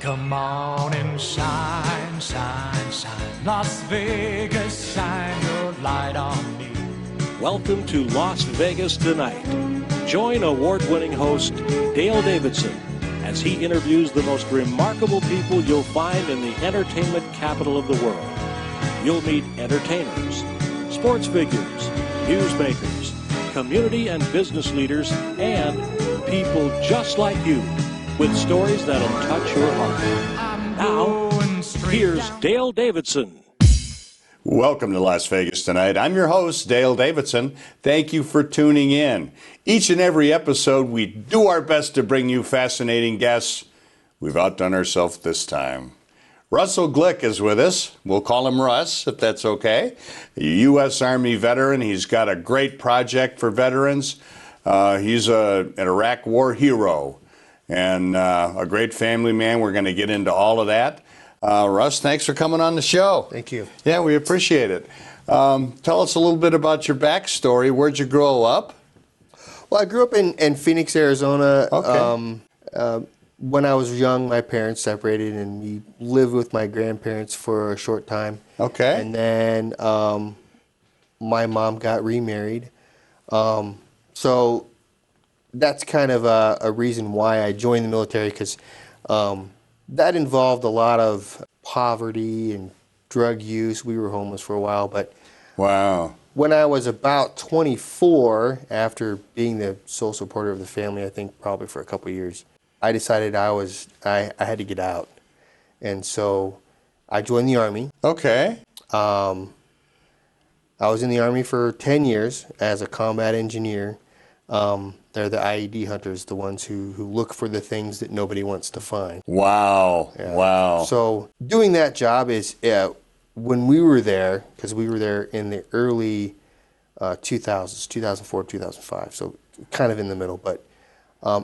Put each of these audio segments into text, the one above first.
Come on and shine, shine, shine. Las Vegas, shine your light on me. Welcome to Las Vegas Tonight. Join award-winning host Dale Davidson as he interviews the most remarkable people you'll find in the entertainment capital of the world. You'll meet entertainers, sports figures, newsmakers, community and business leaders, and people just like you with stories that'll touch your heart. Now, here's Dale Davidson. Welcome to Las Vegas Tonight. I'm your host, Dale Davidson. Thank you for tuning in. Each and every episode, we do our best to bring you fascinating guests. We've outdone ourselves this time. Russell Glick is with us. We'll call him Russ, if that's okay. A U.S. Army veteran. He's got a great project for veterans. He's an Iraq war hero and a great family man. We're going to get into all of that. Russ, thanks for coming on the show. Thank you. Yeah, we appreciate it. Tell us a little bit about your backstory. Where'd you grow up? Well, I grew up in Phoenix, Arizona. Okay. When I was young, my parents separated, and we lived with my grandparents for a short time. Okay. And then my mom got remarried. So that's kind of a reason why I joined the military, because that involved a lot of poverty and drug use. We were homeless for a while, but Wow. when I was about 24, after being the sole supporter of the family, I think probably for a couple of years, I decided I had to get out. And so I joined the Army. Okay. I was in the Army for 10 years as a combat engineer. They're the IED hunters, the ones who look for the things that nobody wants to find. Wow. Yeah. Wow. So doing that job is, when we were there, because we were there in the early 2000s, 2004, 2005, so kind of in the middle. But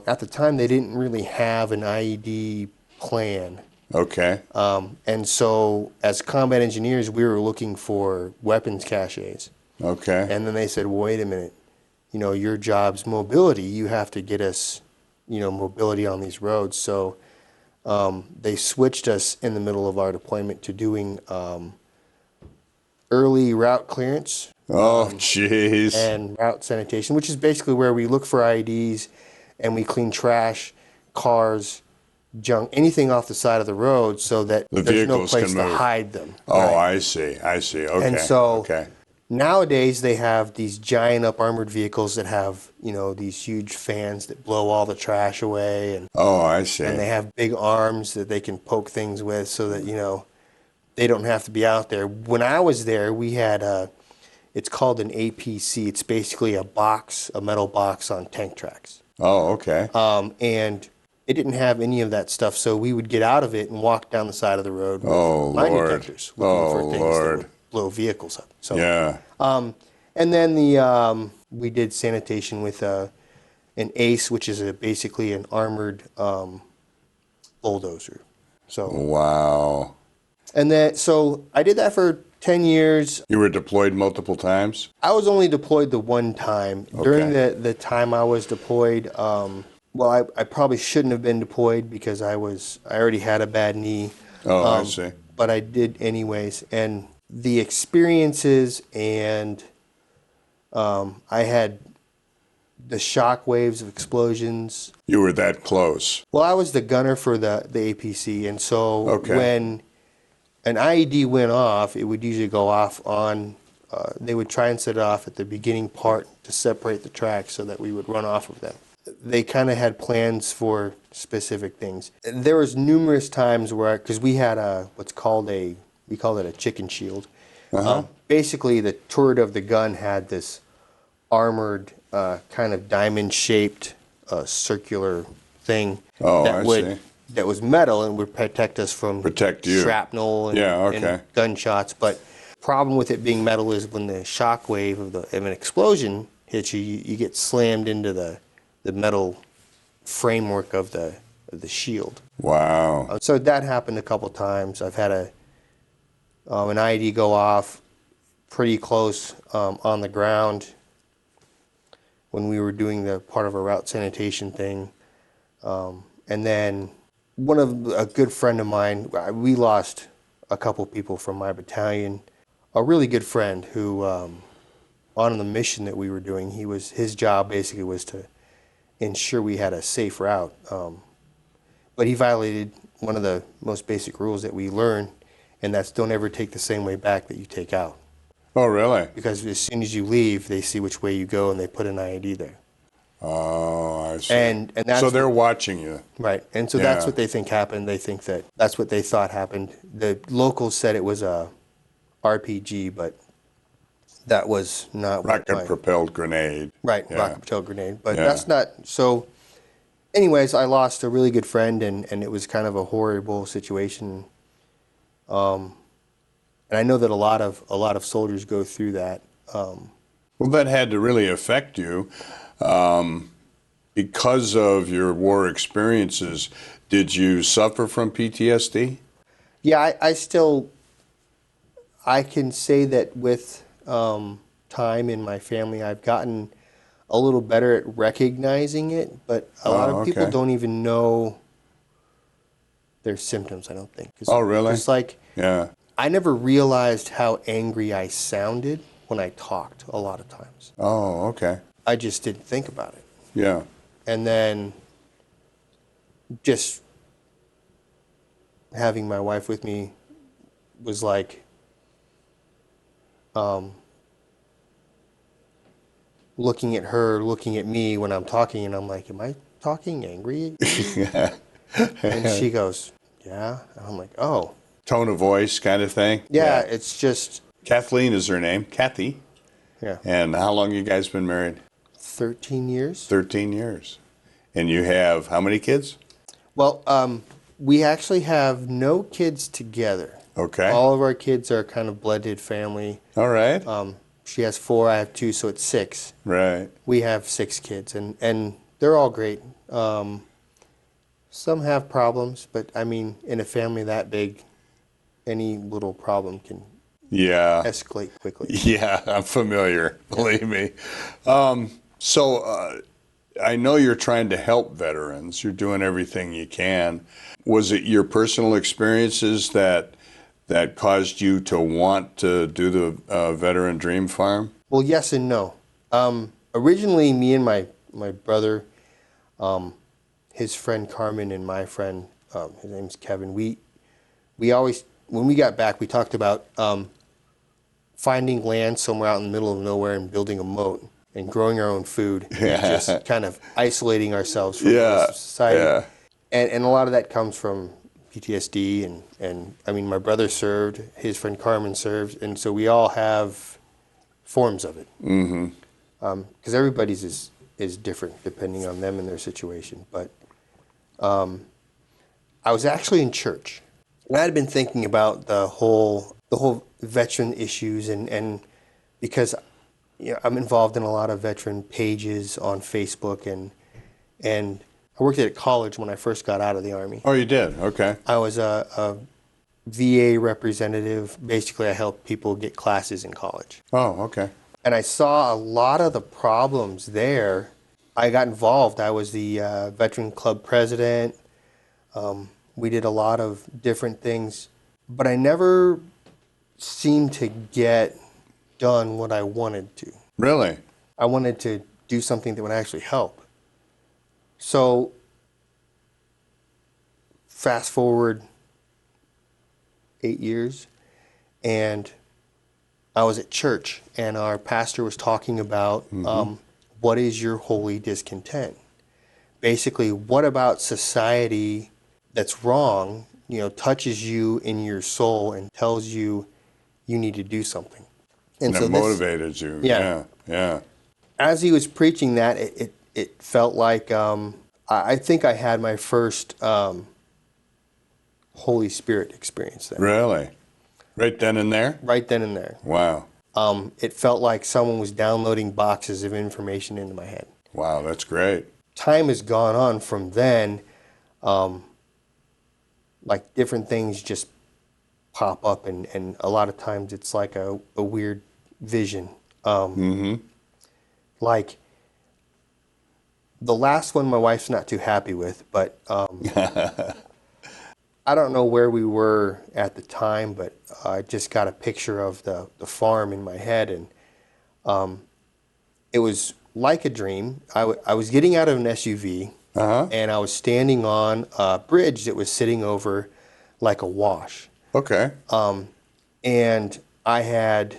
at the time, they didn't really have an IED plan. Okay. And so as combat engineers, we were looking for weapons caches. Okay. And then they said, well, wait a minute, your job's mobility. You have to get us, mobility on these roads. So they switched us in the middle of our deployment to doing early route clearance. Oh, jeez. And route sanitation, which is basically where we look for IEDs and we clean trash, cars, junk, anything off the side of the road so that The there's no vehicles place can to move. hide them. Oh, Right. I see. Okay. And so Okay. nowadays they have these giant up armored vehicles that have, these huge fans that blow all the trash away, and Oh, I see. they have big arms that they can poke things with so that, they don't have to be out there. When I was there, we had it's called an APC. It's basically a metal box on tank tracks. Oh, okay. And it didn't have any of that stuff, so we would get out of it and walk down the side of the road with mine Lord. detectors, looking for things that Lord. would blow vehicles up. So, Yeah. and then we did sanitation with an ACE, which is basically an armored bulldozer. So, Wow. and then so I did that for 10 years. You were deployed multiple times? I was only deployed the one time. Okay. During the time I was deployed, I probably shouldn't have been deployed because I already had a bad knee. Oh, I see. But I did anyways. And the experiences and I had the shock waves of explosions. You were that close. Well, I was the gunner for the APC, and so Okay. when an IED went off, it would usually go off on, they would try and set it off at the beginning part to separate the tracks so that we would run off of them. They kind of had plans for specific things. And there was numerous times where, because we had we call it a chicken shield. Basically, the turret of the gun had this armored, kind of diamond-shaped, circular thing that was metal and would protect us from shrapnel and, and gunshots. But the problem with it being metal is when the shock wave of an explosion hits you, you get slammed into the metal framework of the shield. Wow. So that happened a couple times. I've had an IED go off pretty close on the ground when we were doing the part of a route sanitation thing. And then one of a good friend of mine, we lost a couple people from my battalion. A really good friend who, on the mission that we were doing, his job basically was to ensure we had a safe route. But he violated one of the most basic rules that we learn, and that's don't ever take the same way back that you take out. Oh, really? Because as soon as you leave, they see which way you go and they put an IED there. Oh, I see. And that's so they're watching you. right. And so that's what they think happened. They think that's what they thought happened. The locals said it was a RPG, but that was not Rocket-propelled grenade. Right, Yeah. rocket-propelled grenade. But that's not, so anyways, I lost a really good friend, and it was kind of a horrible situation. And I know that a lot of soldiers go through that. Well, that had to really affect you because of your war experiences. Did you suffer from PTSD? Yeah, I can say that with time in my family, I've gotten a little better at recognizing it, but a lot of people don't even know their symptoms, I don't think. Oh, really? It's like, Yeah. I never realized how angry I sounded when I talked a lot of times. Oh, okay. I just didn't think about it. Yeah. And then just having my wife with me was like looking at her, looking at me when I'm talking, and I'm like, am I talking angry? And she goes, yeah. And I'm like, oh. Tone of voice kind of thing? Yeah, it's just... Kathleen is her name, Kathy. Yeah. And how long you guys been married? 13 years. 13 years. And you have how many kids? Well, we actually have no kids together. Okay. All of our kids are kind of blended family. All right. She has 4, I have 2, so it's 6. Right. We have 6 kids, and they're all great. Some have problems, but I mean, in a family that big, any little problem can escalate quickly. Yeah, I'm familiar, believe me. So I know you're trying to help veterans. You're doing everything you can. Was it your personal experiences that caused you to want to do the Veteran Dream Farm? Well, yes and no. Originally, me and my brother, his friend Carmen, and my friend, his name's Kevin, we always, when we got back, we talked about finding land somewhere out in the middle of nowhere and building a moat and growing our own food, and just kind of isolating ourselves from the rest of society. Yeah. And a lot of that comes from PTSD, and I mean, my brother served, his friend Carmen served, and so we all have forms of it. Mm-hmm. Because everybody's is different depending on them and their situation. But I was actually in church, and I had been thinking about the whole veteran issues, and because I'm involved in a lot of veteran pages on Facebook, and I worked at a college when I first got out of the Army. Oh, you did? Okay. I was a VA representative. Basically, I helped people get classes in college. Oh, okay. And I saw a lot of the problems there. I got involved. I was the veteran club president. We did a lot of different things, but I never seemed to get done what I wanted to. Really? I wanted to do something that would actually help. So, fast forward 8 years, and I was at church, and our pastor was talking about what is your holy discontent? Basically, what about society that's wrong, touches you in your soul and tells you you need to do something. And so it motivated you. Yeah. As he was preaching that, it felt like I think I had my first Holy Spirit experience there. Really? Right then and there? Right then and there. Wow. It felt like someone was downloading boxes of information into my head. Wow, that's great. Time has gone on from then. Like different things just pop up, and a lot of times it's like a weird vision. Like the last one my wife's not too happy with, but I don't know where we were at the time, but I just got a picture of the farm in my head, and it was like a dream. I was getting out of an SUV, and I was standing on a bridge that was sitting over like a wash. Okay. And I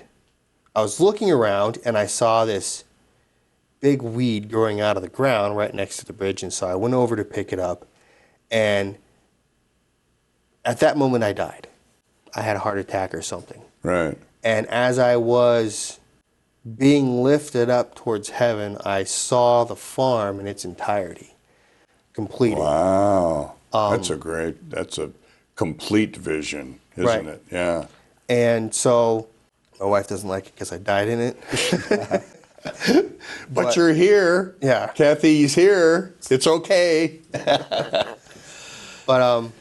was looking around, and I saw this big weed growing out of the ground right next to the bridge, and so I went over to pick it up, and at that moment I died. I had a heart attack or something. Right. And as I was being lifted up towards heaven, I saw the farm in its entirety, completed. Wow. That's a complete vision, isn't it? Yeah. And so my wife doesn't like it because I died in it. But you're here. Yeah. Kathy's here. It's okay. But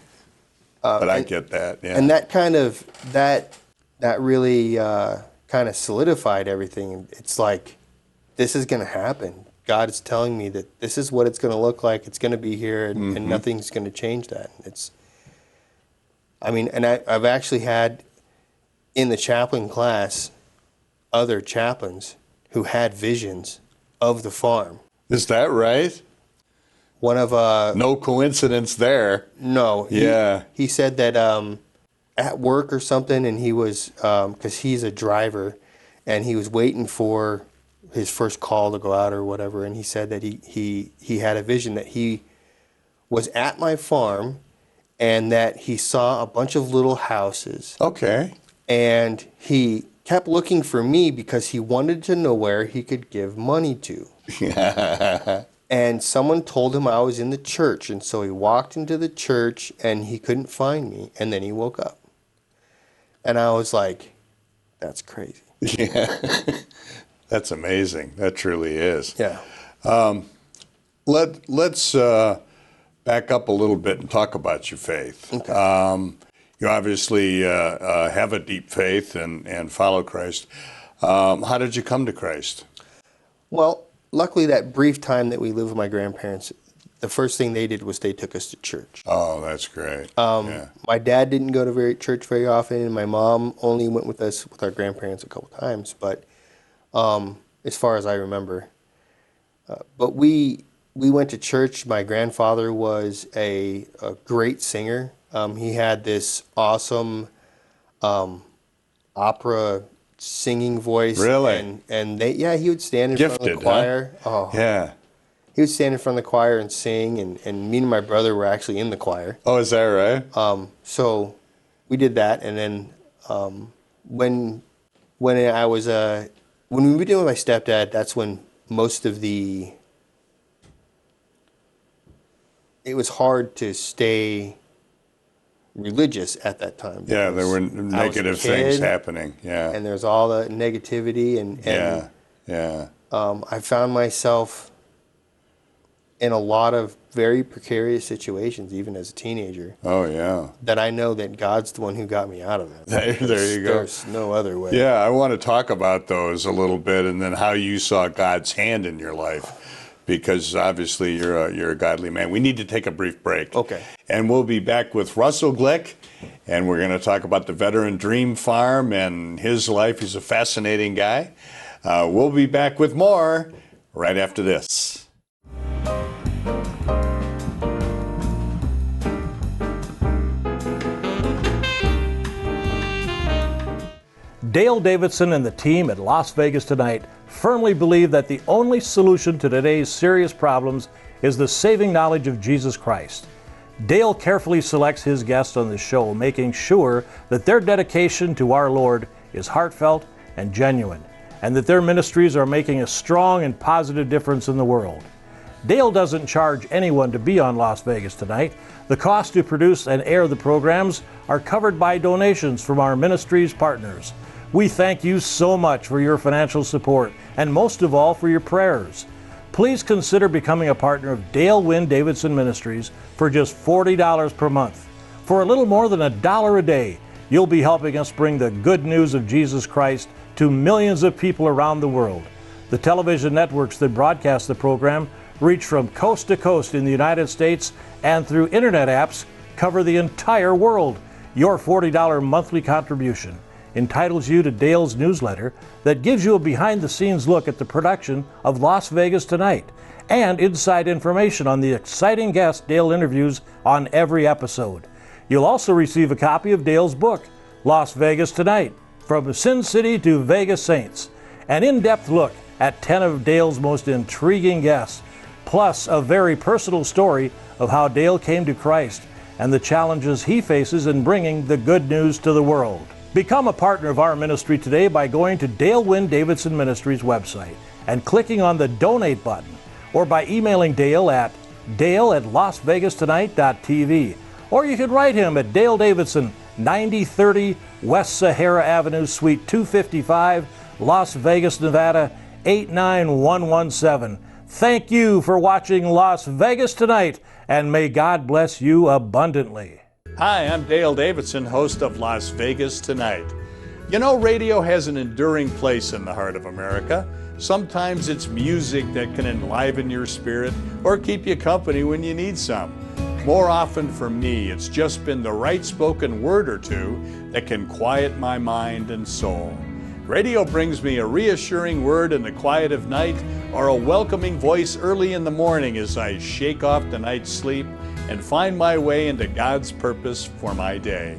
I get that. Yeah. and that kind of that really kind of solidified everything. It's like, this is going to happen. God is telling me that this is what it's going to look like. It's going to be here, and nothing's going to change that. I've actually had in the chaplain class other chaplains who had visions of the farm. Is that right? One of No coincidence there. no, he said that at work or something, and he was because he's a driver, and he was waiting for his first call to go out or whatever, and he said that he had a vision that he was at my farm, and that he saw a bunch of little houses. Okay. And he kept looking for me because he wanted to know where he could give money to. And someone told him I was in the church, and so he walked into the church and he couldn't find me, and then he woke up. And I was like, that's crazy. Yeah. That's amazing. That truly is. Yeah. Let's back up a little bit and talk about your faith. Okay. You obviously have a deep faith and follow Christ. How did you come to Christ? Well, luckily that brief time that we lived with my grandparents, the first thing they did was they took us to church. Oh, that's great. Yeah. My dad didn't go to church very often, and my mom only went with us with our grandparents a couple times, but as far as I remember. But we went to church. My grandfather was a great singer. He had this awesome opera singing voice. Really? And he would stand in front of the choir. Huh? Oh, Yeah. He would stand in front of the choir and sing, and me and my brother were actually in the choir. Oh, is that right? So we did that, and then when I was when we moved in with my stepdad, that's when most of it was hard to stay religious at that time. Yeah, there were negative things happening. Yeah. And there's all the negativity, and I found myself in a lot of very precarious situations, even as a teenager. Oh, yeah. That I know that God's the one who got me out of it. There you go. There's no other way. Yeah, I want to talk about those a little bit, and then how you saw God's hand in your life, because obviously you're a godly man. We need to take a brief break. Okay. And we'll be back with Russell Glick, and we're going to talk about the Veteran Dream Farm and his life. He's a fascinating guy. We'll be back with more right after this. Dale Davidson and the team at Las Vegas Tonight firmly believe that the only solution to today's serious problems is the saving knowledge of Jesus Christ. Dale carefully selects his guests on the show, making sure that their dedication to our Lord is heartfelt and genuine, and that their ministries are making a strong and positive difference in the world. Dale doesn't charge anyone to be on Las Vegas Tonight. The cost to produce and air the programs are covered by donations from our ministry's partners. We thank you so much for your financial support, and most of all for your prayers. Please consider becoming a partner of Dale Wynn Davidson Ministries for just $40 per month. For a little more than $1 a day, you'll be helping us bring the good news of Jesus Christ to millions of people around the world. The television networks that broadcast the program reach from coast to coast in the United States, and through internet apps, cover the entire world. Your $40 monthly contribution entitles you to Dale's newsletter that gives you a behind-the-scenes look at the production of Las Vegas Tonight and inside information on the exciting guests Dale interviews on every episode. You'll also receive a copy of Dale's book, Las Vegas Tonight, From Sin City to Vegas Saints, an in-depth look at 10 of Dale's most intriguing guests, plus a very personal story of how Dale came to Christ and the challenges he faces in bringing the good news to the world. Become a partner of our ministry today by going to Dale Wynn Davidson Ministries website and clicking on the donate button, or by emailing Dale at dale@lasvegastonight.tv, or you can write him at Dale Davidson, 9030 West Sahara Avenue, Suite 255, Las Vegas, Nevada, 89117. Thank you for watching Las Vegas Tonight, and may God bless you abundantly. Hi, I'm Dale Davidson, host of Las Vegas Tonight. You know, radio has an enduring place in the heart of America. Sometimes it's music that can enliven your spirit or keep you company when you need some. More often for me, it's just been the right spoken word or two that can quiet my mind and soul. Radio brings me a reassuring word in the quiet of night or a welcoming voice early in the morning as I shake off the night's sleep and find my way into God's purpose for my day.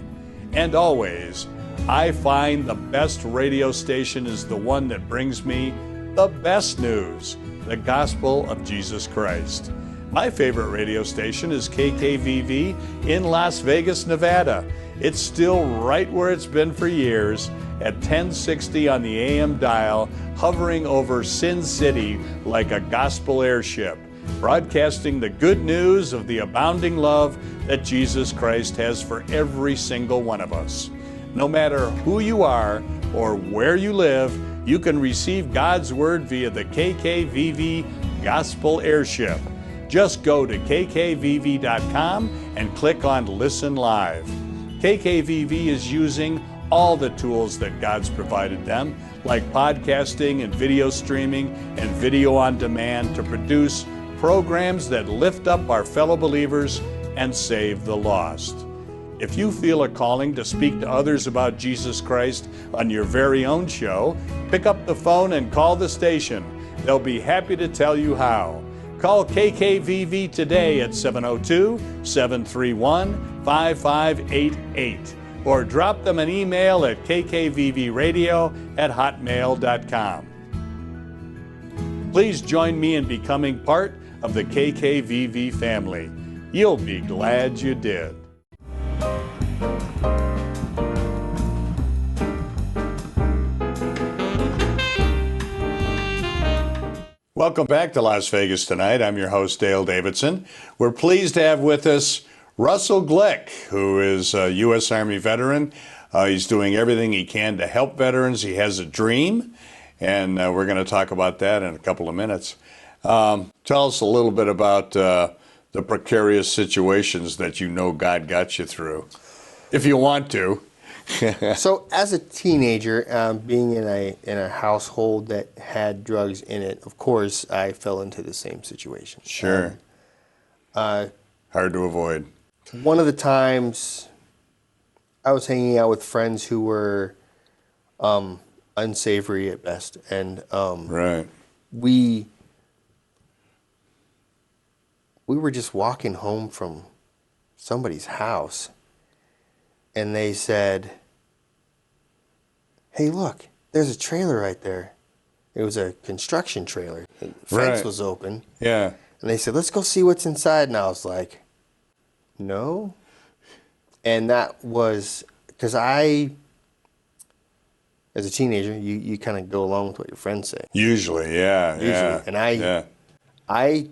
And always, I find the best radio station is the one that brings me the best news, the gospel of Jesus Christ. My favorite radio station is KKVV in Las Vegas, Nevada. It's still right where it's been for years, at 1060 on the AM dial, hovering over Sin City like a gospel airship, broadcasting the good news of the abounding love that Jesus Christ has for every single one of us. No matter who you are or where you live, you can receive God's Word via the KKVV Gospel Airship. Just go to kkvv.com and click on Listen Live. KKVV is using all the tools that God's provided them, like podcasting and video streaming and video on demand, to produce programs that lift up our fellow believers and save the lost. If you feel a calling to speak to others about Jesus Christ on your very own show, pick up the phone and call the station. They'll be happy to tell you how. Call KKVV today at 702-731-5588 or drop them an email at kkvvradio@hotmail.com. Please join me in becoming part of the KKVV family. You'll be glad you did. Welcome back to Las Vegas Tonight. I'm your host, Dale Davidson. We're pleased to have with us Russell Glick, who is a U.S. Army veteran. He's doing everything he can to help veterans. He has a dream, and we're going to talk about that in a couple of minutes. Tell us a little bit about the precarious situations that you know God got you through, if you want to. So as a teenager, being in a household that had drugs in it, of course, I fell into the same situation. Sure. Hard to avoid. One of the times I was hanging out with friends who were unsavory at best, and right. we were just walking home from somebody's house, and they said, "Hey, look, there's a trailer right there." It was a construction trailer. The fence was open. Yeah. And they said, "Let's go see what's inside." And I was like, "No." And that was because as a teenager, you kind of go along with what your friends say. Usually, yeah. Usually. Yeah. And I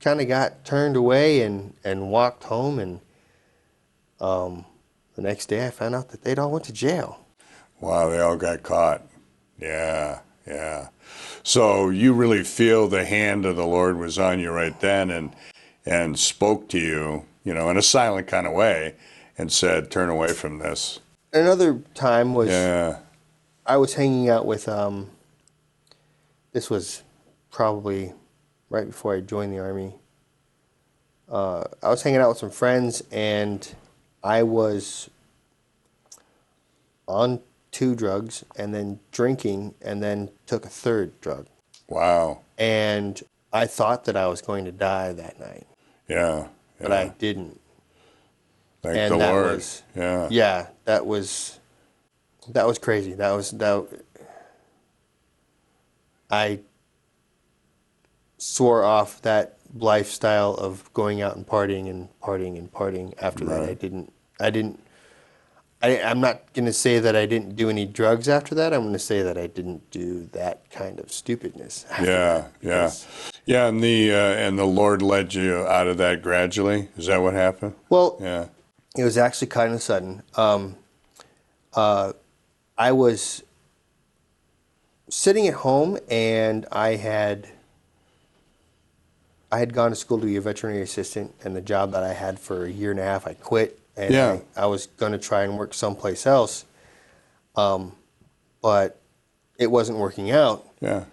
kind of got turned away and walked home, and the next day I found out that they'd all went to jail. Wow, they all got caught. Yeah, yeah. So you really feel the hand of the Lord was on you right then and spoke to you, in a silent kind of way and said, turn away from this. Another time was Yeah. I was hanging out with, this was probably right before I joined the Army. I was hanging out with some friends, and I was on 2 drugs, and then drinking, and then took a 3rd drug. Wow. And I thought that I was going to die that night, Yeah. but I didn't. Thank And the that Lord. was, yeah. that was crazy. I swore off that lifestyle of going out and partying and partying and partying. After that, I'm not going to say that I didn't do any drugs after that. I'm going to say that I didn't do that kind of stupidness after that. Yeah, and the Lord led you out of that gradually. Is that what happened? Well, Yeah. it was actually kind of sudden. I was sitting at home, and I had gone to school to be a veterinary assistant, and the job that I had for a year and a half, I quit, and I was going to try and work someplace else, but it wasn't working out. Yeah.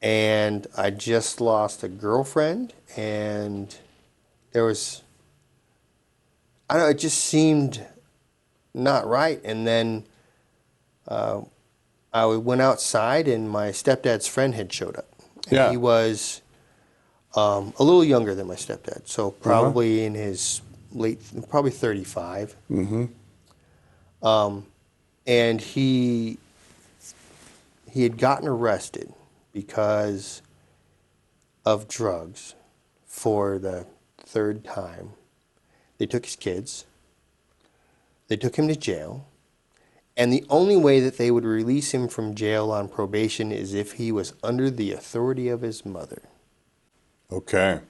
And I just lost a girlfriend, and there was, I don't know, it just seemed not right. And then I went outside, and my stepdad's friend had showed up. And he was a little younger than my stepdad, so probably in his probably 35. And he had gotten arrested because of drugs for the 3rd time. They took his kids. They took him to jail. And the only way that they would release him from jail on probation is if he was under the authority of his mother. Okay.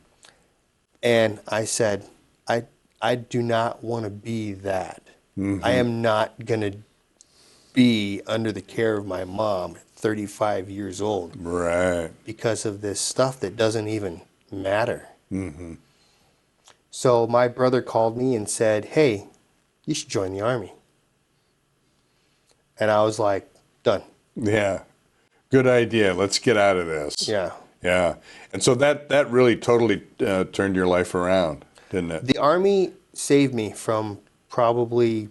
And I said, I do not want to be that. I am not going to be under the care of my mom at 35 years old. Right. Because of this stuff that doesn't even matter. So my brother called me and said, hey, you should join the Army. And I was like, done. Yeah. Good idea. Let's get out of this. Yeah. Yeah. And so that really totally turned your life around, didn't it? The Army saved me from probably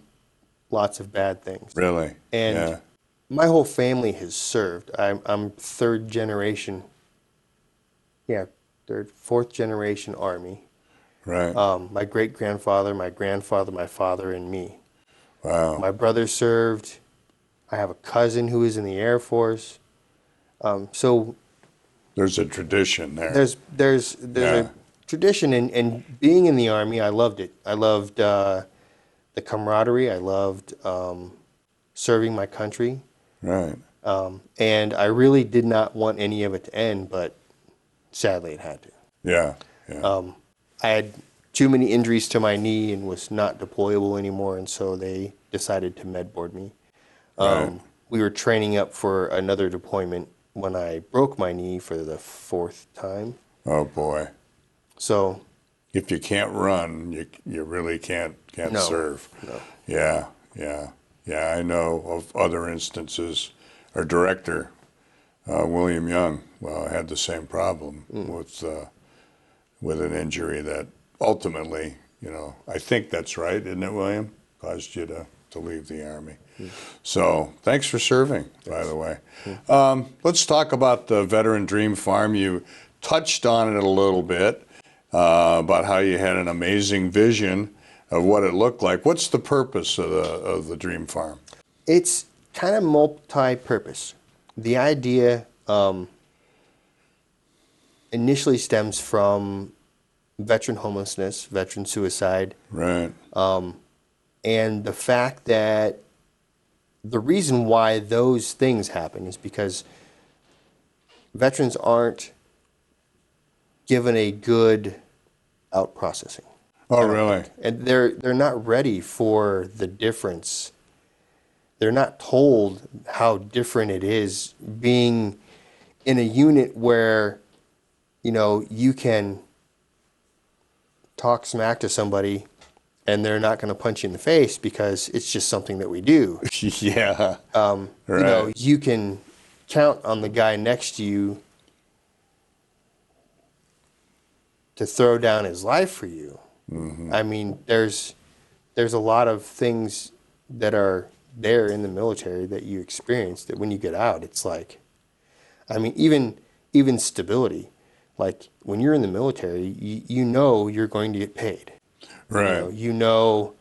lots of bad things. Really? And my whole family has served. I'm 3rd generation. Yeah, 4th generation Army. Right. My great-grandfather, my grandfather, my father, and me. Wow. My brother served. I have a cousin who is in the Air Force. So there's a tradition there. There's a tradition, and being in the Army, I loved it. I loved the camaraderie. I loved serving my country. Right. And I really did not want any of it to end, but sadly it had to. Yeah. Yeah. I had too many injuries to my knee and was not deployable anymore, and so they decided to med board me. Right. We were training up for another deployment when I broke my knee for the 4th time. Oh boy. So if you can't run, you really can't serve. No. Yeah. I know of other instances. Our director, William Young, had the same problem with an injury that ultimately, I think that's right, isn't it, William? Caused you to leave the Army. So thanks for serving, by the way. Let's talk about the Veteran Dream Farm. You touched on it a little bit, about how you had an amazing vision of what it looked like. What's the purpose of the Dream Farm? It's kind of multi-purpose. The idea initially stems from veteran homelessness, veteran suicide. Right. And the fact that the reason why those things happen is because veterans aren't given a good out processing. Oh, really? And they're not ready for the difference. They're not told how different it is being in a unit where, you can talk smack to somebody and they're not going to punch you in the face because it's just something that we do. Yeah. Right. You can count on the guy next to you to throw down his life for you. I mean, there's a lot of things that are there in the military that you experience that when you get out, it's like, I mean, even stability. Like when you're in the military, you know you're going to get paid. Right. You know,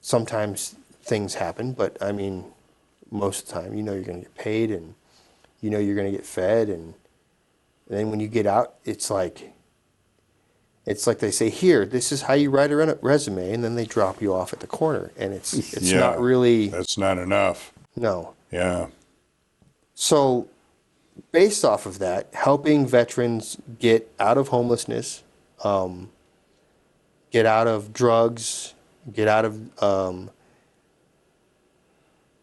sometimes things happen, but I mean, most of the time, you know you're going to get paid and you know you're going to get fed. And then when you get out, it's like they say, here, this is how you write a resume, and then they drop you off at the corner. And it's not really... That's not enough. No. Yeah. So based off of that, helping veterans get out of homelessness, get out of drugs, get out of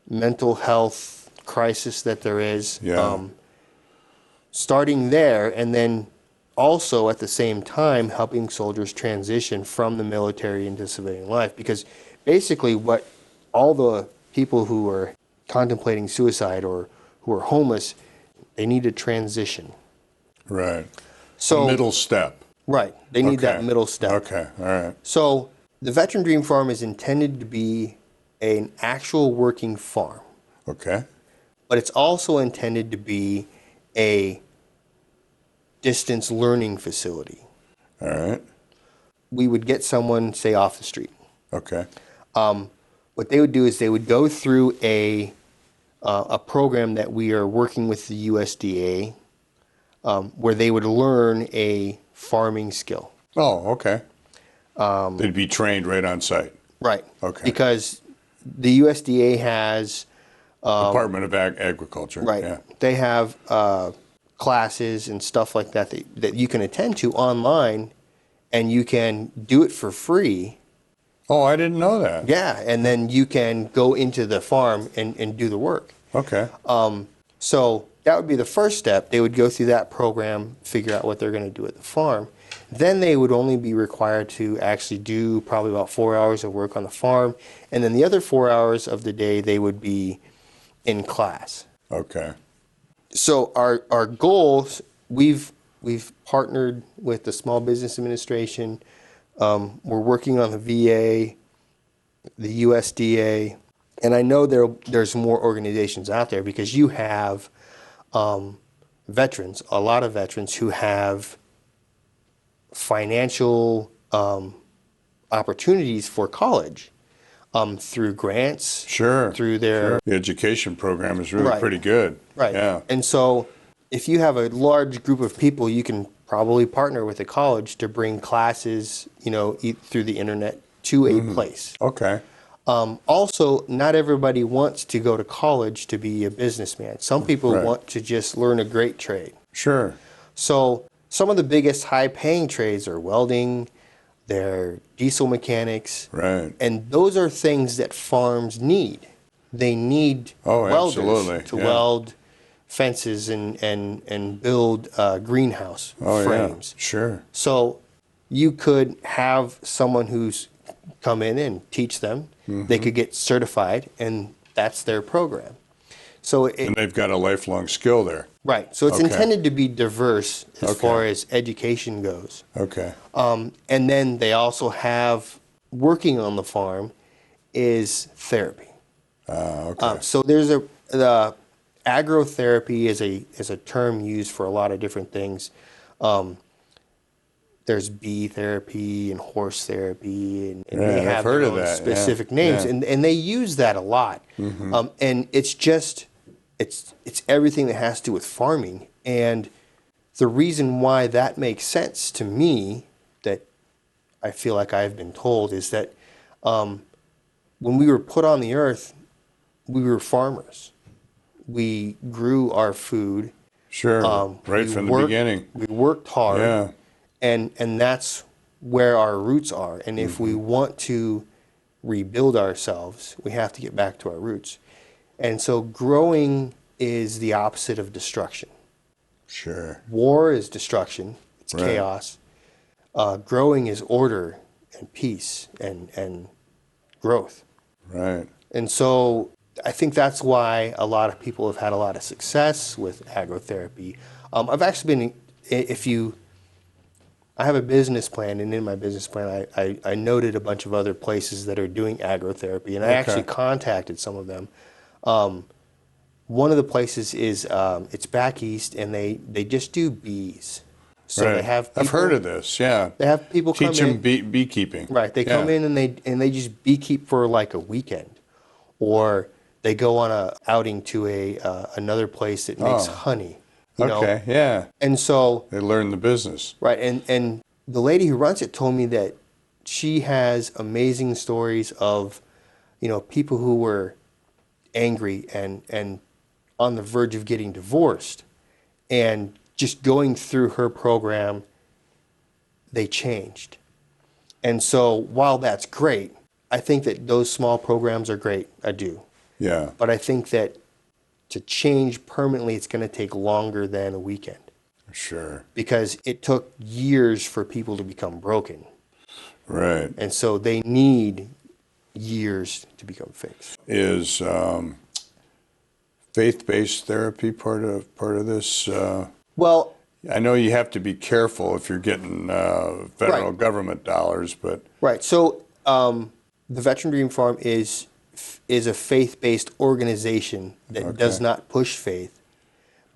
mental health crisis that there is. Yeah. Starting there, and then also at the same time helping soldiers transition from the military into civilian life. Because basically what all the people who are contemplating suicide or who are homeless, they need to transition. Right. So middle step. Right. They need that Okay. middle step. Okay. All right. So the Veteran Dream Farm is intended to be an actual working farm, Okay. but it's also intended to be a distance learning facility. All right. We would get someone, say, off the street. Okay. What they would do is they would go through a program that we are working with the USDA, where they would learn a farming skill. Oh, okay. They'd be trained right on site. Right. Okay. Because the USDA has... Department of Agriculture. Right. Yeah. They have classes and stuff like that, that you can attend to online, and you can do it for free. Oh, I didn't know that. Yeah, and then you can go into the farm and do the work. Okay. So that would be the first step. They would go through that program, figure out what they're going to do at the farm. Then they would only be required to actually do probably about 4 hours of work on the farm. And then the other 4 hours of the day, they would be in class. Okay. So our goals, we've partnered with the Small Business Administration. We're working on the VA, the USDA, and I know there's more organizations out there because you have veterans, a lot of veterans who have financial opportunities for college through grants. Sure. Through their... Sure. The education program is really Right. pretty good. Right. Yeah. And so if you have a large group of people, you can probably partner with a college to bring classes, through the internet to a place. Okay. Also, not everybody wants to go to college to be a businessman. Some people Right. want to just learn a great trade. Sure. So some of the biggest high-paying trades are welding, they're diesel mechanics. Right. And those are things that farms need. They need welders absolutely. to Yeah. weld fences and build greenhouse frames. Yeah. Sure. So you could have someone who's come in and teach them. They could get certified, and that's their program. So And they've got a lifelong skill there. right. So it's Okay. intended to be diverse as Okay. far as education goes. Okay. And then they also have, working on the farm is therapy. Okay. So there's the agrotherapy is a term used for a lot of different things. There's bee therapy and horse therapy, and they I've have heard their of own that, specific yeah, names, yeah. and they use that a lot. And it's just it's everything that has to do with farming. And the reason why that makes sense to me, that I feel like I've been told, is that when we were put on the earth, we were farmers. We grew our food. Sure. Right We from the worked- beginning. We worked hard. Yeah. And that's where our roots are. And if we want to rebuild ourselves, we have to get back to our roots. And so growing is the opposite of destruction. Sure. War is destruction. It's Right. chaos. Growing is order and peace and growth. Right. And so I think that's why a lot of people have had a lot of success with agrotherapy. I've actually been, if you I have a business plan, and in my business plan, I noted a bunch of other places that are doing agrotherapy, and I actually contacted some of them. One of the places is it's back east, and they just do bees. So right. they have people, I've heard of this. Yeah, they have people teach come them beekeeping. Right, they come in and they just beekeep for like a weekend, or they go on a outing to another place that makes honey. You know? Yeah. And so they learn the business. Right, and the lady who runs it told me that she has amazing stories of, people who were angry and on the verge of getting divorced, and just going through her program, they changed. And so while that's great, I think that those small programs are great. I do. Yeah. But I think that to change permanently, it's going to take longer than a weekend. Sure. Because it took years for people to become broken. Right. And so they need years to become fixed. Is faith-based therapy part of this? Well, I know you have to be careful if you're getting federal government dollars, but right. So the Veteran Dream Farm is a faith-based organization that does not push faith,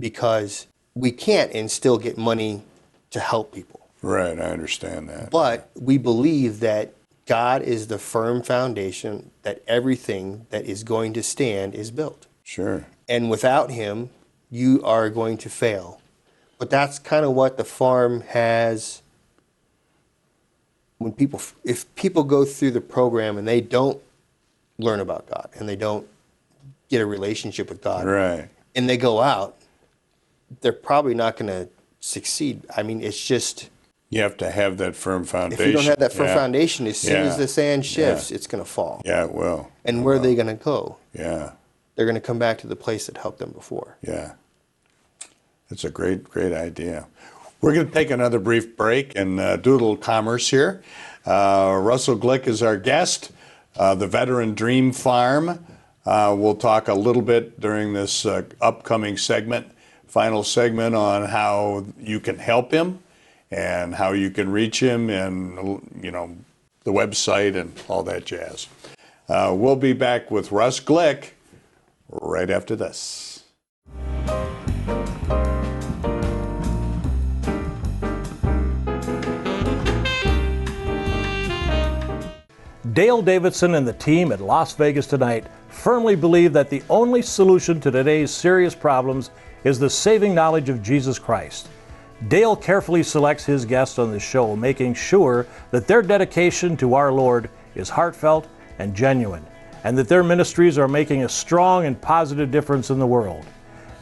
because we can't and still get money to help people. Right, I understand that. But we believe that God is the firm foundation that everything that is going to stand is built. Sure. And without him, you are going to fail. But that's kind of what the farm has. If people go through the program and they don't learn about God and they don't get a relationship with God, right, and they go out, they're probably not going to succeed. I mean, it's just, you have to have that firm foundation. if you don't have that firm foundation, as soon as the sand shifts, it's going to fall. Yeah, it will. And where are they going to go? Yeah. They're going to come back to the place that helped them before. Yeah. That's a great idea. We're going to take another brief break and do a little commerce here. Russell Glick is our guest, the Veteran Dream Farm. We'll talk a little bit during this upcoming final segment, on how you can help him and how you can reach him, and the website and all that jazz. We'll be back with Russ Glick right after this. Dale Davidson and the team at Las Vegas Tonight firmly believe that the only solution to today's serious problems is the saving knowledge of Jesus Christ. Dale carefully selects his guests on the show, making sure that their dedication to our Lord is heartfelt and genuine, and that their ministries are making a strong and positive difference in the world.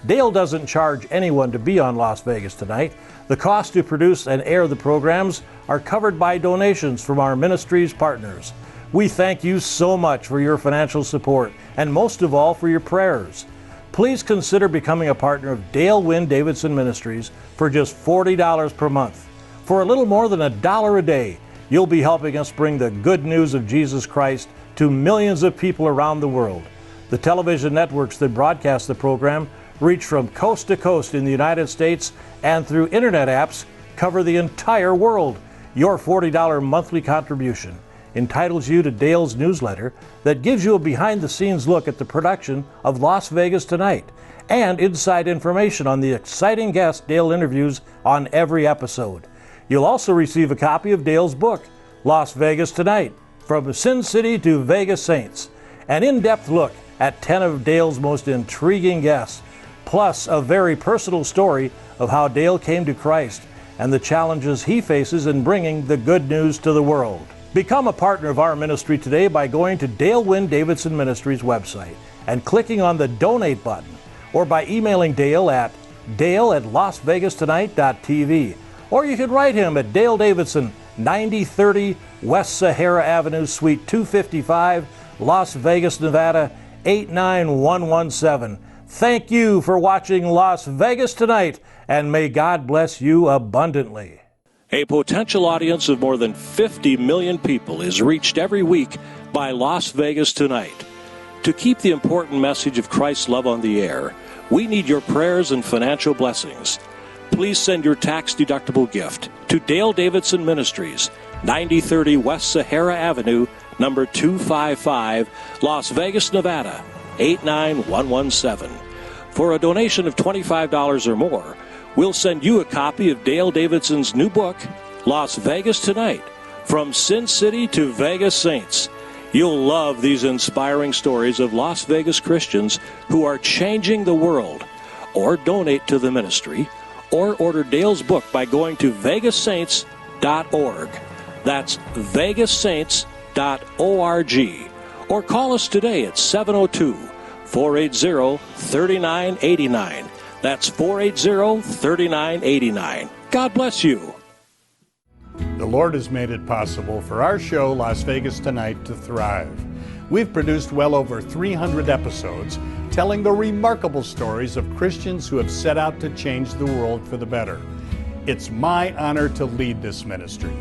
Dale doesn't charge anyone to be on Las Vegas Tonight. The cost to produce and air the programs are covered by donations from our ministries partners. We thank you so much for your financial support, and most of all for your prayers. Please consider becoming a partner of Dale Wynn Davidson Ministries for just $40 per month. For a little more than $1 a day, you'll be helping us bring the good news of Jesus Christ to millions of people around the world. The television networks that broadcast the program reach from coast to coast in the United States, and through internet apps cover the entire world. Your $40 monthly contribution entitles you to Dale's newsletter that gives you a behind-the-scenes look at the production of Las Vegas Tonight, and inside information on the exciting guests Dale interviews on every episode. You'll also receive a copy of Dale's book, Las Vegas Tonight, From Sin City to Vegas Saints, an in-depth look at 10 of Dale's most intriguing guests, plus a very personal story of how Dale came to Christ and the challenges he faces in bringing the good news to the world. Become a partner of our ministry today by going to Dale Wynn Davidson Ministries website and clicking on the donate button, or by emailing Dale at dale@lasvegastonight.tv, or you can write him at Dale Davidson, 9030 West Sahara Avenue, Suite 255, Las Vegas, Nevada, 89117. Thank you for watching Las Vegas Tonight, and may God bless you abundantly. A potential audience of more than 50 million people is reached every week by Las Vegas Tonight. To keep the important message of Christ's love on the air, we need your prayers and financial blessings. please send your tax-deductible gift to Dale Davidson Ministries, 9030 West Sahara Avenue, number 255, Las Vegas, Nevada, 89117. For a donation of $25 or more, we'll send you a copy of Dale Davidson's new book, Las Vegas Tonight, From Sin City to Vegas Saints. You'll love these inspiring stories of Las Vegas Christians who are changing the world. Or donate to the ministry, or order Dale's book by going to vegassaints.org. That's vegassaints.org. Or call us today at 702-480-3989. That's 480-3989. God bless you. The Lord has made it possible for our show, Las Vegas Tonight, to thrive. We've produced well over 300 episodes telling the remarkable stories of Christians who have set out to change the world for the better. It's my honor to lead this ministry.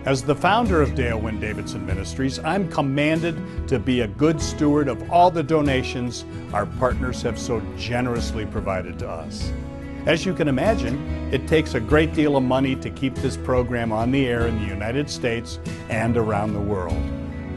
As the founder of Dale Davidson Ministries, I'm commanded to be a good steward of all the donations our partners have so generously provided to us. As you can imagine, it takes a great deal of money to keep this program on the air in the United States and around the world.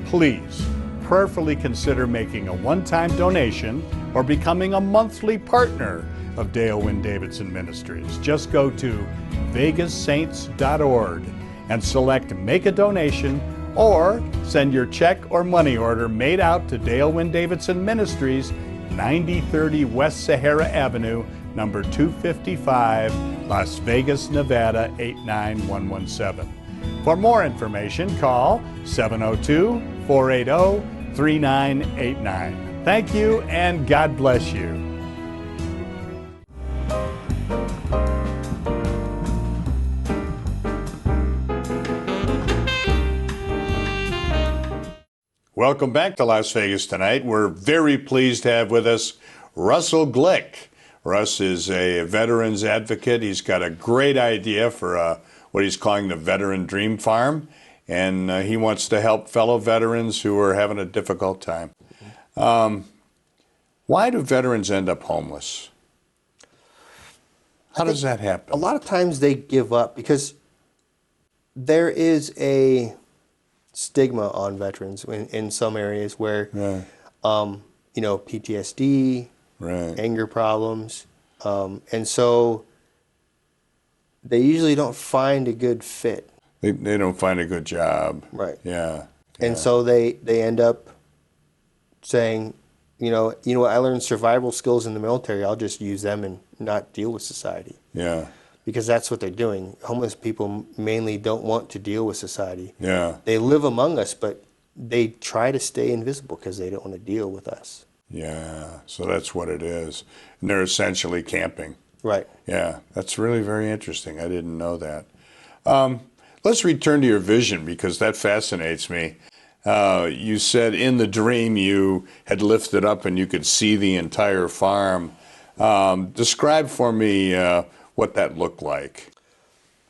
Please prayerfully consider making a one-time donation or becoming a monthly partner of Dale Davidson Ministries. Just go to vegassaints.org and select Make a Donation, or send your check or money order made out to Dale Davidson Ministries, 9030 West Sahara Avenue, number 255, Las Vegas, Nevada, 89117. For more information, call 702-480-3989. Thank you, and God bless you. Welcome back to Las Vegas Tonight. We're very pleased to have with us Russell Glick. Russ is a veterans advocate. He's got a great idea for what he's calling the Veteran Dream Farm, and he wants to help fellow veterans who are having a difficult time. Why do veterans end up homeless? How does that happen? A lot of times they give up because there is a stigma on veterans in some areas where, PTSD, anger problems, and so they usually don't find a good fit. They don't find a good job. Right. Yeah. And so they end up saying, you know what, I learned survival skills in the military, I'll just use them and not deal with society. Yeah. Because that's what they're doing. Homeless people mainly don't want to deal with society. Yeah. They live among us, but they try to stay invisible because they don't want to deal with us. Yeah, so that's what it is. And they're essentially camping. Right. Yeah, that's really very interesting. I didn't know that. Let's return to your vision, because that fascinates me. You said in the dream you had lifted up and you could see the entire farm. Describe for me what that looked like.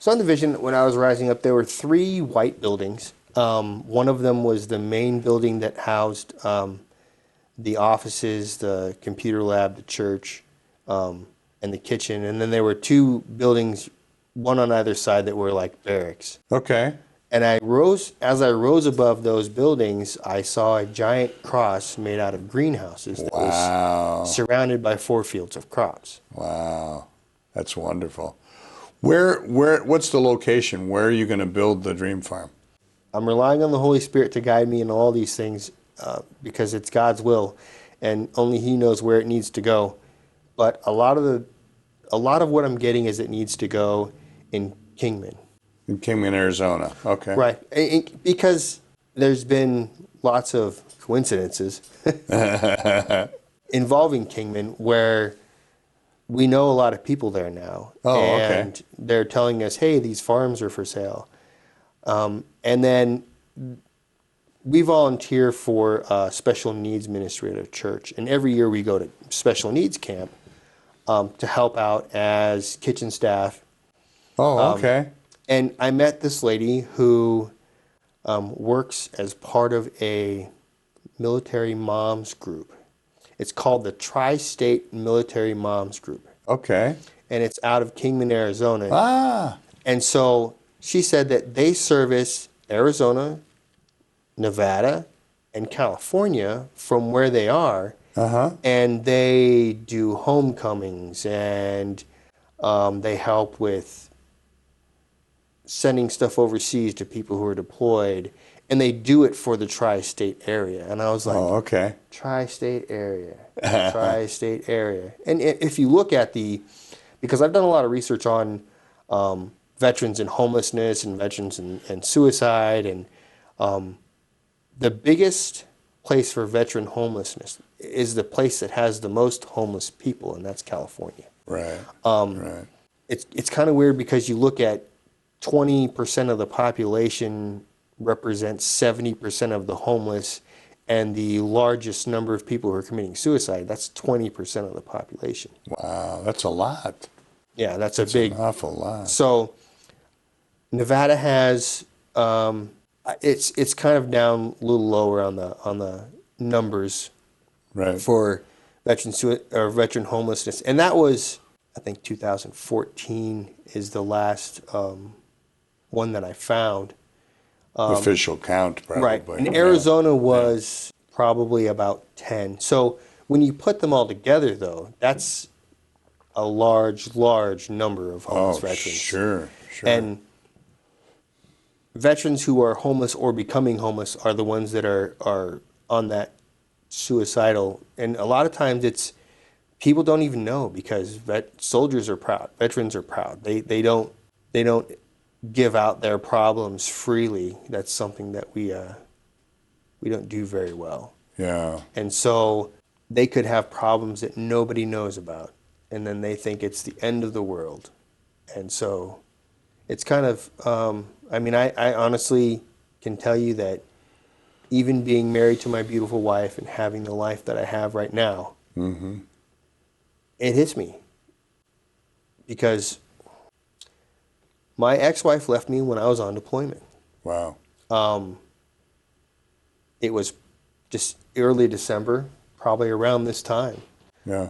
So in the vision, when I was rising up, there were 3 white buildings. One of them was the main building that housed the offices, the computer lab, the church, and the kitchen. And then there were 2 buildings, one on either side, that were like barracks. Okay. And as I rose above those buildings, I saw a giant cross made out of greenhouses that was surrounded by 4 fields of crops. Wow, that's wonderful. What's the location? Where are you going to build the dream farm? I'm relying on the Holy Spirit to guide me in all these things because it's God's will, and only He knows where it needs to go. But a lot of what I'm getting is it needs to go in Kingman. In Kingman, Arizona. Okay. Right, because there's been lots of coincidences involving Kingman where we know a lot of people there now. Oh, and okay. They're telling us, hey, these farms are for sale. And then we volunteer for special needs ministry at a church. And every year we go to special needs camp to help out as kitchen staff. Oh, okay. And I met this lady who works as part of a military moms group. It's called the Tri-State Military Moms Group. Okay. and it's out of Kingman, Arizona. Ah. And so she said that they service Arizona, Nevada, and California from where they are. And they do homecomings, and they help with sending stuff overseas to people who are deployed. And they do it for the tri-state area. And I was like, Oh, okay. tri-state area, tri-state area. And if you look at because I've done a lot of research on veterans and homelessness and veterans and suicide, and the biggest place for veteran homelessness is the place that has the most homeless people, and that's California. Right. Right. It's kind of weird because you look at 20% of the population represents 70% of the homeless, and the largest number of people who are committing suicide, that's 20% of the population. Wow, that's a lot. Yeah, that's That's a big, an awful lot. So Nevada has, it's kind of down a little lower on the numbers Right. for veteran homelessness, and that was, I think, 2014 is the last one that I found. Official count, probably. Right, and Arizona was probably about 10. So when you put them all together, though, that's a large number of homeless veterans. Sure. And veterans who are homeless or becoming homeless are the ones that are on that suicidal. And a lot of times it's people don't even know, because soldiers are proud, veterans are proud. They don't give out their problems freely. That's something that we don't do very well. Yeah. And so they could have problems that nobody knows about, and then they think it's the end of the world. And so it's kind of, I honestly can tell you that even being married to my beautiful wife and having the life that I have right now, it hits me. Because my ex-wife left me when I was on deployment. Wow. It was just early December, probably around this time. Yeah.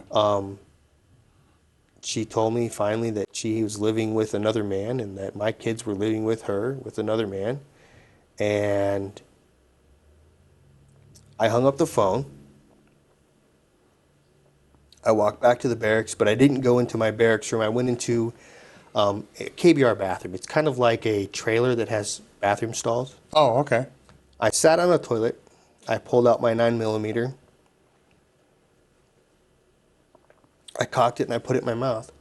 She told me finally that she was living with another man, and that my kids were living with her, with another man. And I hung up the phone. I walked back to the barracks, but I didn't go into my barracks room. I went into a KBR bathroom. It's kind of like a trailer that has bathroom stalls. Oh, okay. I sat on a toilet. I pulled out my 9mm. I cocked it and I put it in my mouth.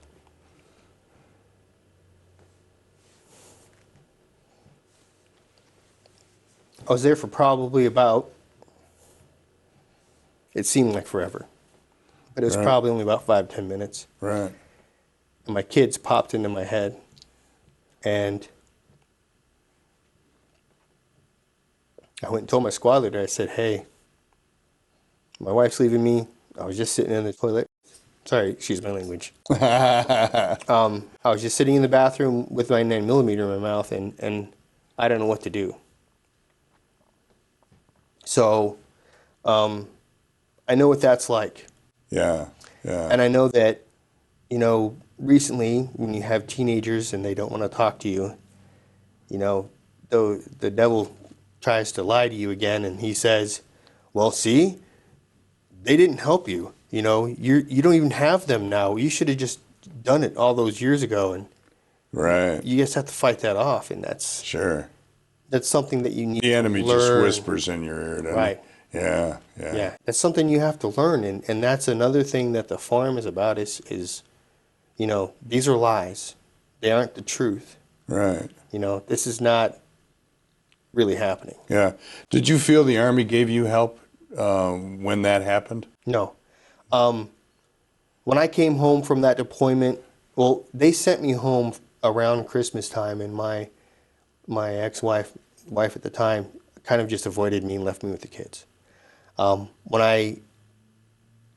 I was there for probably about, it seemed like forever, but it was probably only about 5-10 minutes. Right. And my kids popped into my head, and I went and told my squad leader. I said, "Hey, my wife's leaving me. I was just sitting in the toilet." Sorry, excuse my language. I was just sitting in the bathroom with my 9mm in my mouth, and I don't know what to do. So I know what that's like. Yeah. Yeah. And I know that, recently when you have teenagers and they don't want to talk to you, the devil tries to lie to you again, and he says, "Well, see, they didn't help you. You don't even have them now. You should have just done it all those years ago." And right. you just have to fight that off, and that's something that you need to learn. The enemy just whispers in your ear, doesn't right. it? Yeah. Yeah, that's something you have to learn, and that's another thing that the farm is about is these are lies. They aren't the truth. Right. This is not really happening. Yeah. Did you feel the Army gave you help when that happened? No. When I came home from that deployment, well, they sent me home around Christmas time, and my ex-wife at the time kind of just avoided me and left me with the kids. When I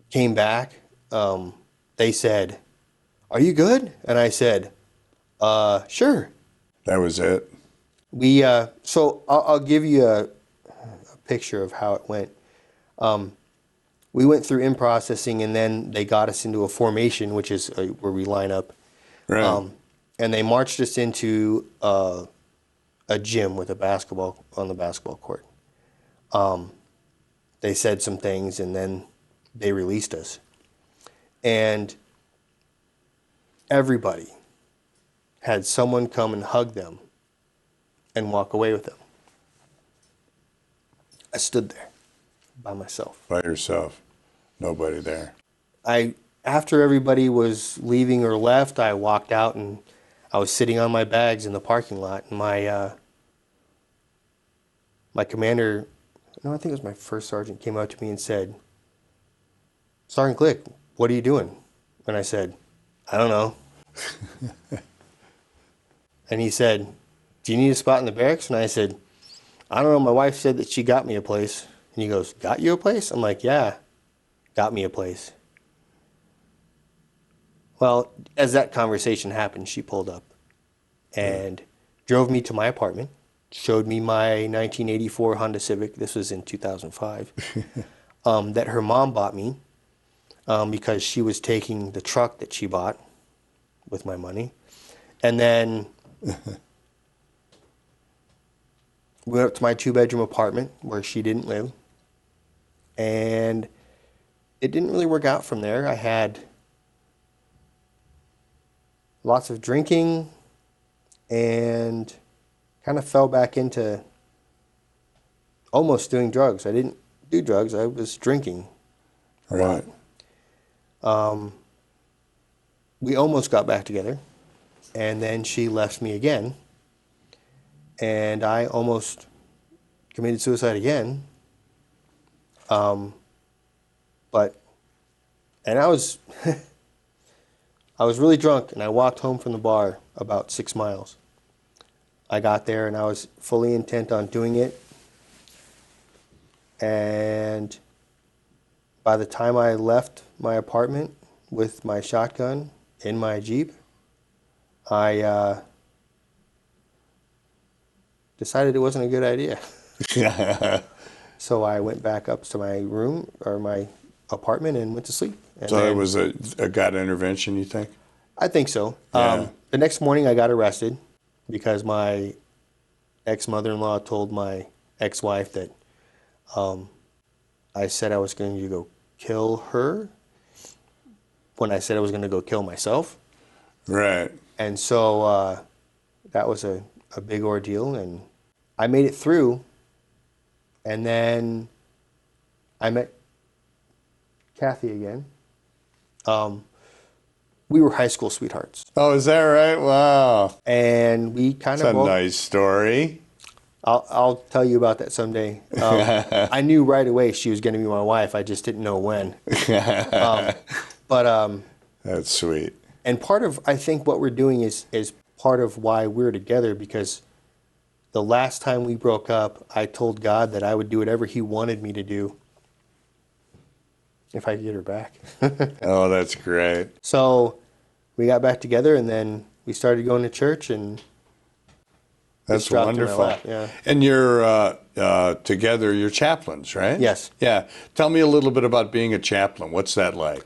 came back, they said, "Are you good?" And I said, "Sure." That was it. So I'll give you a picture of how it went. we went through in processing, and then they got us into a formation, which is where we line up. Right. And they marched us into a gym with a basketball on the basketball court. They said some things, and then they released us. And everybody had someone come and hug them and walk away with them. I stood there by myself. By yourself. Nobody there. After everybody was leaving or left, I walked out and I was sitting on my bags in the parking lot. And my commander, no, I think it was my first sergeant, came up to me and said, "Sergeant Glick, what are you doing?" And I said, "I don't know." And he said, "Do you need a spot in the barracks?" And I said, "I don't know. My wife said that she got me a place." And he goes, "Got you a place?" I'm like, "Yeah, got me a place." Well, as that conversation happened, she pulled up and drove me to my apartment, showed me my 1984 Honda Civic. This was in 2005, that her mom bought me because she was taking the truck that she bought with my money. And then we went up to my 2-bedroom apartment where she didn't live. And it didn't really work out from there. I had lots of drinking and kind of fell back into almost doing drugs. I didn't do drugs. I was drinking a lot. We almost got back together, and then she left me again, and I almost committed suicide again. And I was I was really drunk, and I walked home from the bar about 6 miles. I got there, and I was fully intent on doing it. And by the time I left my apartment with my shotgun in my Jeep, I decided it wasn't a good idea. So I went back up to my room or my apartment and went to sleep. And So it was a God intervention, you think? I think so. Yeah. The next morning I got arrested because my ex-mother-in-law told my ex-wife that I said I was going to go kill her when I said I was going to go kill myself. Right. And so that was a big ordeal, and I made it through. And then I met Kathy again. We were high school sweethearts. Oh, is that right? Wow. And we kind That's of... a nice story. I'll tell you about that someday. I knew right away she was going to be my wife. I just didn't know when. That's sweet. And part of, I think, what we're doing is part of why we're together, because the last time we broke up, I told God that I would do whatever He wanted me to do if I could get her back. Oh, that's great. So we got back together, and then we started going to church, and That's dropped in my wonderful. lap, yeah. And you're together, you're chaplains, right? Yes. Yeah. Tell me a little bit about being a chaplain. What's that like?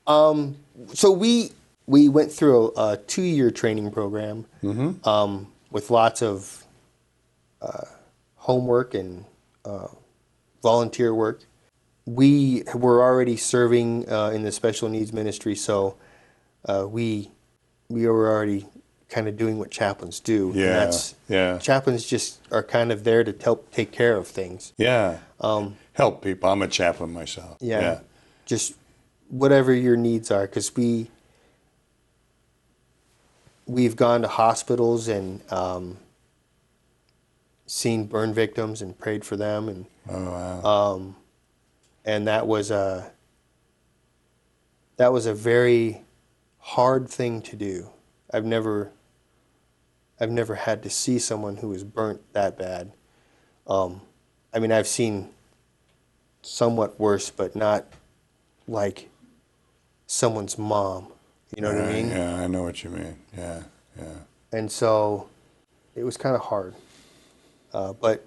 So we went through a 2-year training program with lots of homework and volunteer work. We were already serving in the special needs ministry, so we were already kind of doing what chaplains do. Yeah, yeah. Chaplains just are kind of there to help take care of things. Yeah. Help people. I'm a chaplain myself. Yeah. Just whatever your needs are, because we've gone to hospitals and seen burn victims and prayed for them, and and that was a very hard thing to do. I've never had to see someone who was burnt that bad. I mean, I've seen somewhat worse, but not like someone's mom. You know what I mean? Yeah, I know what you mean. Yeah, yeah. And so it was kind of hard. But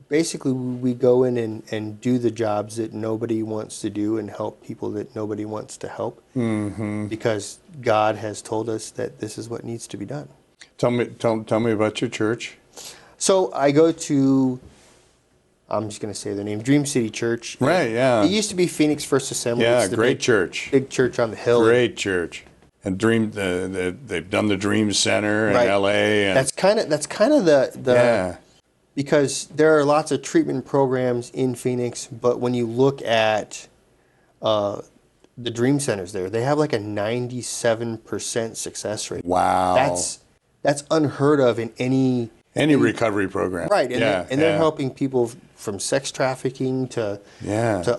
basically we go in and do the jobs that nobody wants to do and help people that nobody wants to help, because God has told us that this is what needs to be done. Tell me about your church. So I go to, I'm just going to say the name, Dream City Church. Right, yeah. It used to be Phoenix First Assembly. Yeah, It's the great church. Big church on the hill. Great church. And they've done the Dream Center in Right. L.A. And That's kind of the because there are lots of treatment programs in Phoenix, but when you look at the Dream Centers there, they have like a 97% success rate. Wow. That's unheard of in any recovery program. Right, and they're helping people from sex trafficking to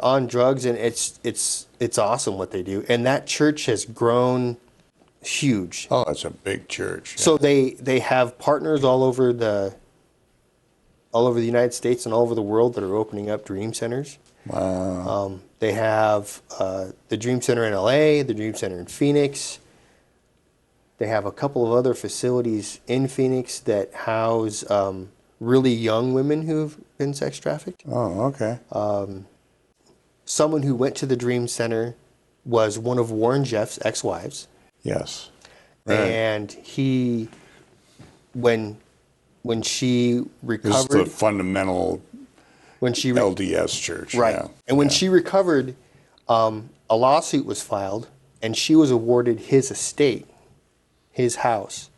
on drugs, and it's awesome what they do. And that church has grown huge. Oh, it's a big church. So they have partners all over the United States and all over the world that are opening up Dream Centers. Wow. They have the Dream Center in LA, the Dream Center in Phoenix. They have a couple of other facilities in Phoenix that house really young women who've been sex trafficked. Oh, okay. Someone who went to the Dream Center was one of Warren Jeff's ex-wives. Yes. Right. And when she recovered, This is the fundamental when she LDS church. right, Yeah. and when she recovered, a lawsuit was filed, and she was awarded his estate, his house,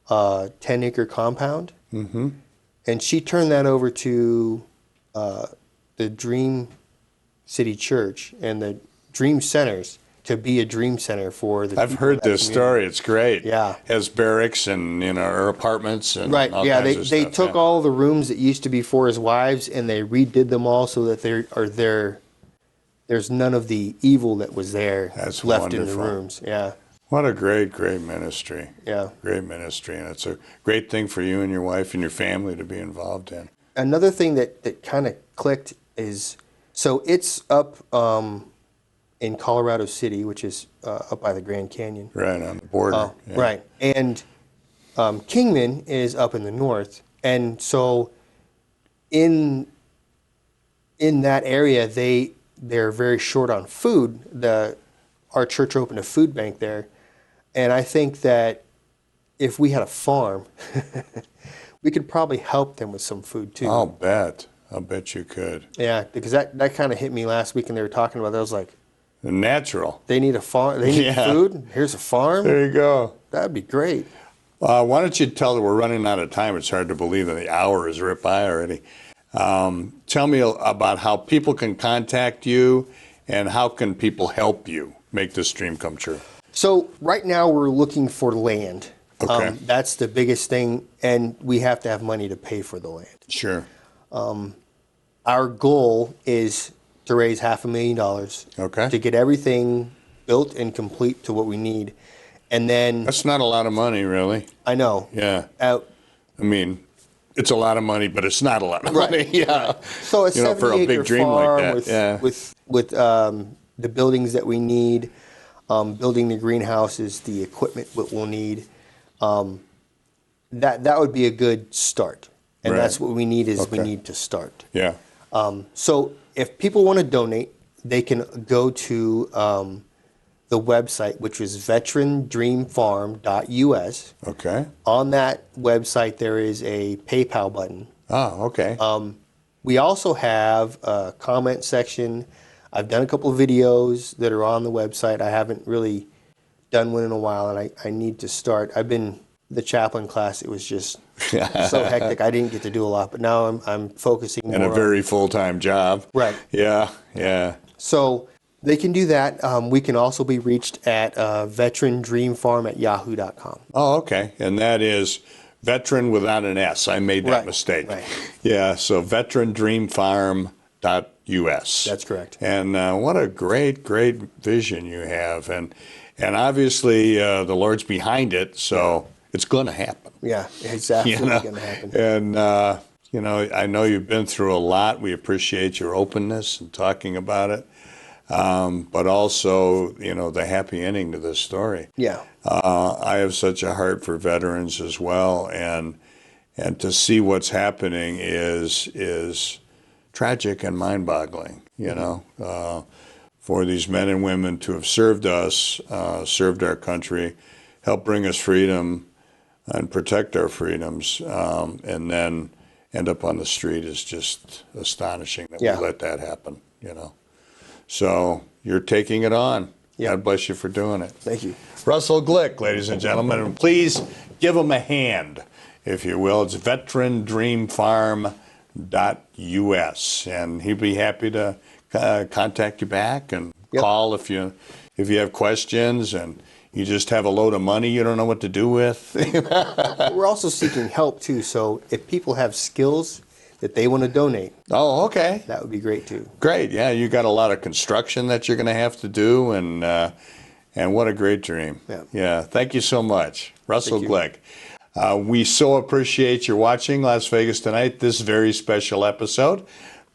10-acre compound, and she turned that over to the Dream City Church and the Dream Centers to be a Dream Center for the. I've heard this story. It's great. Yeah. Has barracks and or apartments and Right. all Yeah. kinds They of stuff. took all the rooms that used to be for his wives and they redid them all so that there's none of the evil that was there That's left in wonderful. the rooms. Yeah. What a great ministry. Yeah. Great ministry, and it's a great thing for you and your wife and your family to be involved in. Another thing that kind of clicked is, so it's up in Colorado City, which is up by the Grand Canyon. Right on the border. Yeah. Right. And Kingman is up in the north. And so in that area, they're very short on food. Our church opened a food bank there. And I think that if we had a farm, we could probably help them with some food too. I'll bet you could. Yeah, because that kind of hit me last week, and they were talking about that. I was like, Natural. they need a farm. They need Yeah. food. Here's a farm. There you go. That'd be great. Why don't you tell that we're running out of time? It's hard to believe that the hour is ripped by already. Tell me about how people can contact you and how can people help you make this dream come true. So right now we're looking for land. Okay. That's the biggest thing, and we have to have money to pay for the land. Sure. Our goal is to raise $500,000 Okay. to get everything built and complete to what we need. And then, That's not a lot of money, really. I know. Yeah. Uh, I mean, it's a lot of money, but it's not a lot of Right. money. Yeah. So a For a 70-acre big dream farm like that. with the buildings that we need, building the greenhouses, the equipment that we'll need, that would be a good start. And Right. that's what we need is we Okay. need to start. Yeah. So if people want to donate, they can go to the website, which is veterandreamfarm.us. Okay. On that website, there is a PayPal button. Oh, okay. We also have a comment section. I've done a couple of videos that are on the website. I haven't really done one in a while, and I need to start. I've been the chaplain class. It was just so hectic. I didn't get to do a lot, but now I'm focusing more and a very full-time job. Right. Yeah. Yeah. So they can do that. We can also be reached at veterandreamfarm@yahoo.com. Oh, okay. And that is veteran without an S. I made that Right, mistake. right. Yeah. So veterandreamfarm.us. That's correct. And what a great vision you have. And obviously the Lord's behind it, so it's going to happen. Yeah, it's absolutely going to happen. And, I know you've been through a lot. We appreciate your openness and talking about it. But also, the happy ending to this story. Yeah. I have such a heart for veterans as well. And And to see what's happening is tragic and mind-boggling, you know, for these men and women to have served us, served our country, helped bring us freedom and protect our freedoms, and then end up on the street is just astonishing that we let that happen, you know. So you're taking it on. God bless you for doing it. Thank you. Russell Glick, ladies and gentlemen, and please give him a hand, if you will. It's veterandreamfarm.us, and he'd be happy to contact you back and call if you have questions and you just have a load of money you don't know what to do with. We're also seeking help too, so if people have skills that they want to donate. Oh, okay. That would be great too. Great, yeah. You got a lot of construction that you're going to have to do, and what a great dream. Yeah. Thank you so much, Russell Glick. We so appreciate you watching Las Vegas Tonight, this very special episode.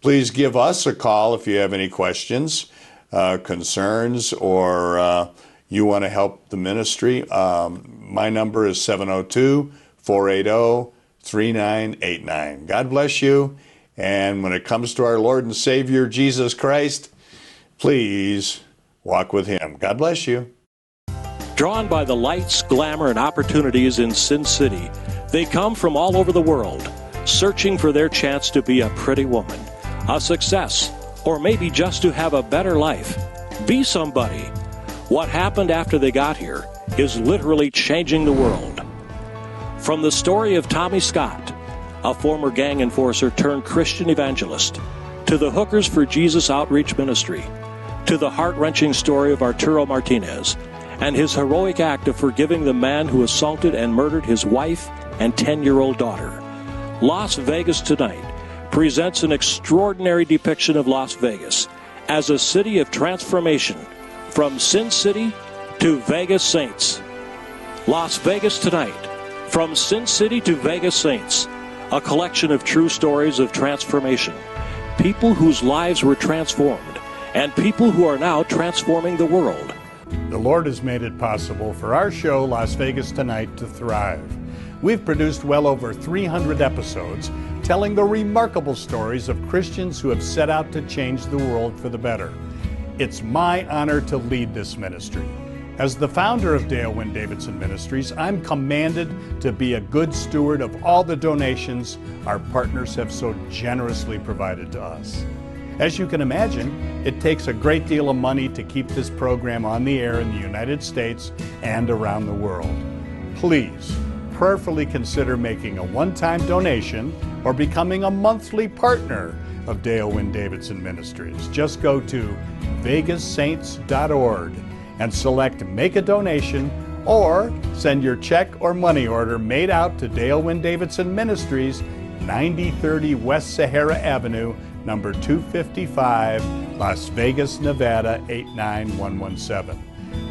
Please give us a call if you have any questions, concerns, or you want to help the ministry. My number is 702-480-3989. God bless you. And when it comes to our Lord and Savior, Jesus Christ, please walk with him. God bless you. Drawn by the lights, glamour, and opportunities in Sin City, they come from all over the world, searching for their chance to be a pretty woman, a success, or maybe just to have a better life. Be somebody. What happened after they got here is literally changing the world. From the story of Tommy Scott, a former gang enforcer turned Christian evangelist, to the Hookers for Jesus Outreach Ministry, to the heart-wrenching story of Arturo Martinez and his heroic act of forgiving the man who assaulted and murdered his wife and 10-year-old daughter. Las Vegas Tonight presents an extraordinary depiction of Las Vegas as a city of transformation, from Sin City to Vegas Saints. Las Vegas Tonight, from Sin City to Vegas Saints, a collection of true stories of transformation, people whose lives were transformed, and people who are now transforming the world. The Lord has made it possible for our show, Las Vegas Tonight, to thrive. We've produced well over 300 episodes telling the remarkable stories of Christians who have set out to change the world for the better. It's my honor to lead this ministry. As the founder of Dale Davidson Ministries, I'm commanded to be a good steward of all the donations our partners have so generously provided to us. As you can imagine, it takes a great deal of money to keep this program on the air in the United States and around the world. Please prayerfully consider making a one-time donation or becoming a monthly partner of Dale Davidson Ministries. Just go to vegassaints.org and select Make a Donation, or send your check or money order made out to Dale Davidson Ministries, 9030 West Sahara Avenue, number 255, Las Vegas, Nevada 89117.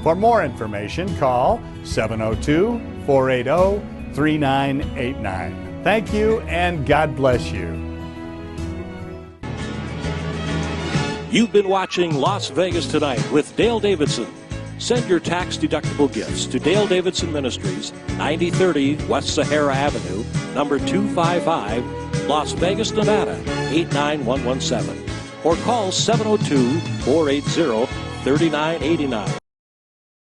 For more information, call 702-480-3989. Thank you, and God bless you. You've been watching Las Vegas Tonight with Dale Davidson. Send your tax-deductible gifts to Dale Davidson Ministries, 9030 West Sahara Avenue, number 255, Las Vegas, Nevada, 89117. Or call 702-480-3989.